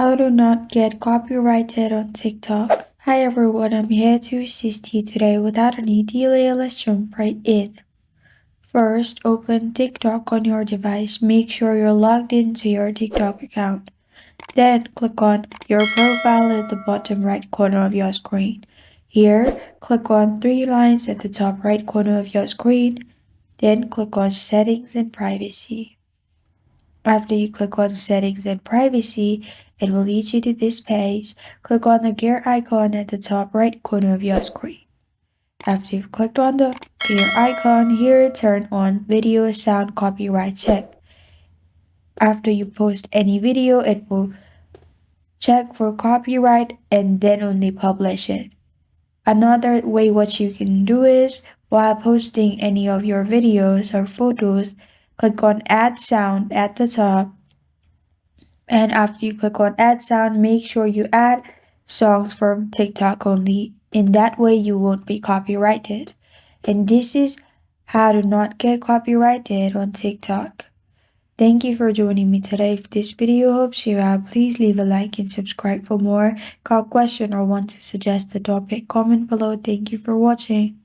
How to not get copyrighted on TikTok. Hi everyone, I'm here to assist you today. Without any delay, let's jump right in. First, open TikTok on your device. Make sure you're logged into your TikTok account. Then click on your profile at the bottom right corner of your screen. Here, click on three lines at the top right corner of your screen. Then click on Settings and Privacy. After you click on Settings and Privacy, it will lead you to this page. Click on the gear icon at the top right corner of your screen. After you've clicked on the gear icon, here turn on Video Sound Copyright Check. After you post any video, it will check for copyright and then only publish it. Another way what you can do is, while posting any of your videos or photos, click on Add Sound at the top. And after you click on add sound, make sure you add songs from TikTok only. In that way, you won't be copyrighted. And this is how to not get copyrighted on TikTok. Thank you for joining me today. If this video helps you out, please leave a like and subscribe for more. Got a question or want to suggest a topic? Comment below. Thank you for watching.